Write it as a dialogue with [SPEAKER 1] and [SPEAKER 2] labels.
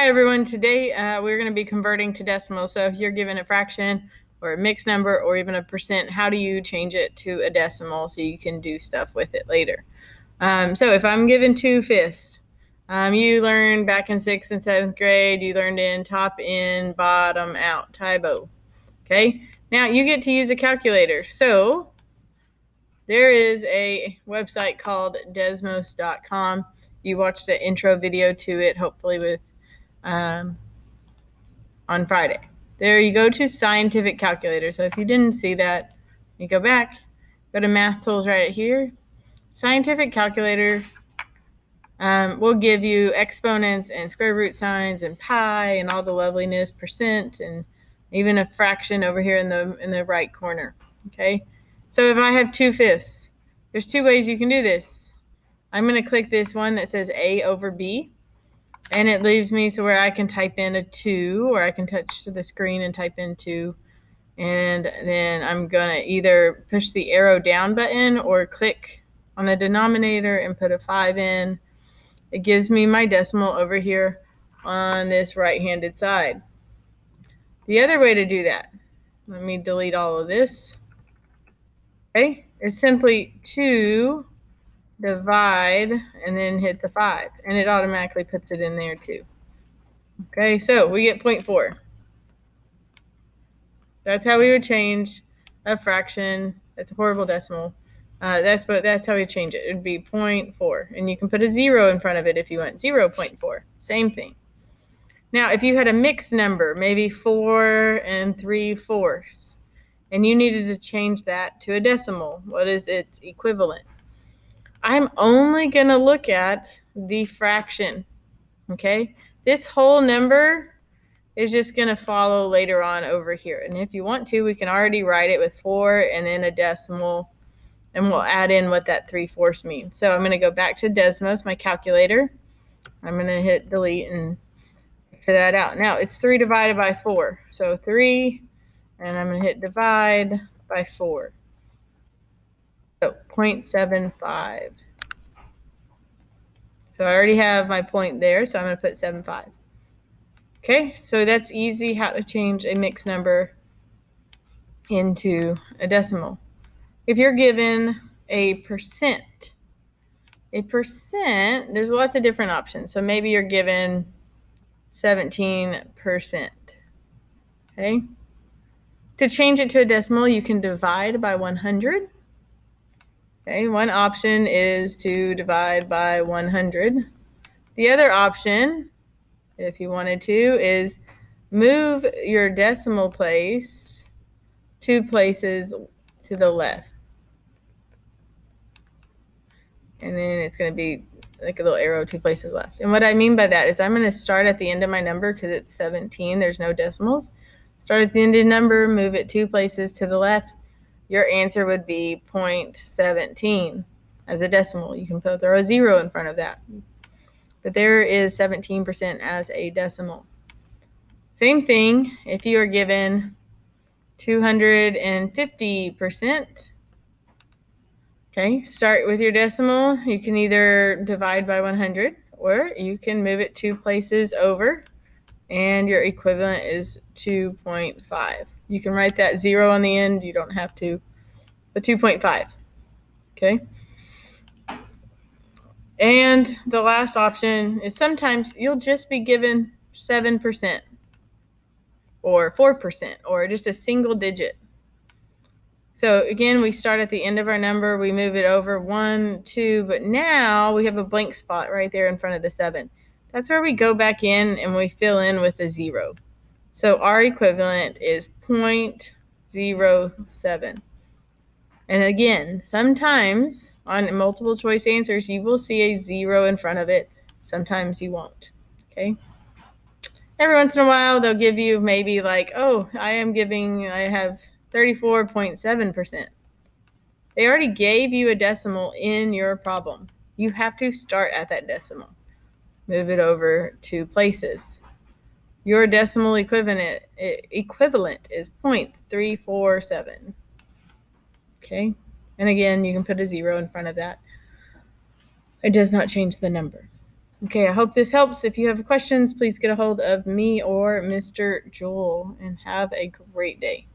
[SPEAKER 1] Hi everyone, today we're going to be converting to decimal. So if you're given a fraction or a mixed number or even a percent, how do you change it to a decimal so you can do stuff with it later? So if I'm given 2/5, you learned back in 6th and 7th grade, you learned in top in, bottom out, Tybo. Okay, now you get to use a calculator. So there is a website called Desmos.com. You watched the intro video to it, hopefully with on Friday. There you go to scientific calculator. So if you didn't see that, you go back, go to math tools right here. Scientific calculator will give you exponents and square root signs and pi and all the loveliness, percent, and even a fraction over here in the right corner. Okay, so if I have 2/5, there's two ways you can do this. I'm going to click this one that says A over B. And it leaves me so where I can type in a 2, or I can touch the screen and type in 2. And then I'm going to either push the arrow down button or click on the denominator and put a 5 in. It gives me my decimal over here on this right-handed side. The other way to do that, let me delete all of this. Okay, it's simply 2 divide and then hit the 5, and it automatically puts it in there too. Okay, so we get 0.4. That's how we would change a fraction. That's a horrible decimal. That's how we change it. It would be 0.4. And you can put a 0 in front of it if you want. 0.4. Same thing. Now, if you had a mixed number, maybe 4 3/4, and you needed to change that to a decimal, what is its equivalent? I'm only going to look at the fraction. Okay? This whole number is just going to follow later on over here. And if you want to, we can already write it with 4 and then a decimal, and we'll add in what that 3/4 means. So I'm going to go back to Desmos, my calculator. I'm going to hit delete and figure that out. Now it's 3 divided by 4. So 3, and I'm going to hit divide by 4. So 0.75. So I already have my point there, so I'm going to put 75. Okay, so that's easy how to change a mixed number into a decimal. If you're given a percent, there's lots of different options. So maybe you're given 17%. Okay, to change it to a decimal, you can divide by 100. Okay, one option is to divide by 100. The other option, if you wanted to, is move your decimal place 2 places to the left. And then it's going to be like a little arrow 2 places left. And what I mean by that is I'm going to start at the end of my number because it's 17. There's no decimals. Start at the end of the number, move it 2 places to the left. Your answer would be 0.17 as a decimal. You can throw a 0 in front of that. But there is 17% as a decimal. Same thing if you are given 250%. Okay, start with your decimal. You can either divide by 100 or you can move it 2 places over, and your equivalent is 2.5. You can write that 0 on the end. You don't have to, but 2.5. Okay. And the last option is sometimes you'll just be given 7% or 4% or just a single digit. So again, we start at the end of our number, we move it over 1, 2, but now we have a blank spot right there in front of the 7. That's where we go back in and we fill in with a 0. So our equivalent is 0.07. And again, sometimes on multiple choice answers, you will see a 0 in front of it. Sometimes you won't. Okay. Every once in a while, they'll give you maybe like, oh, I have 34.7%. They already gave you a decimal in your problem. You have to start at that decimal. Move it over 2 places. Your decimal equivalent is 0.347. Okay? And again, you can put a 0 in front of that. It does not change the number. Okay, I hope this helps. If you have questions, please get a hold of me or Mr. Joel, and have a great day.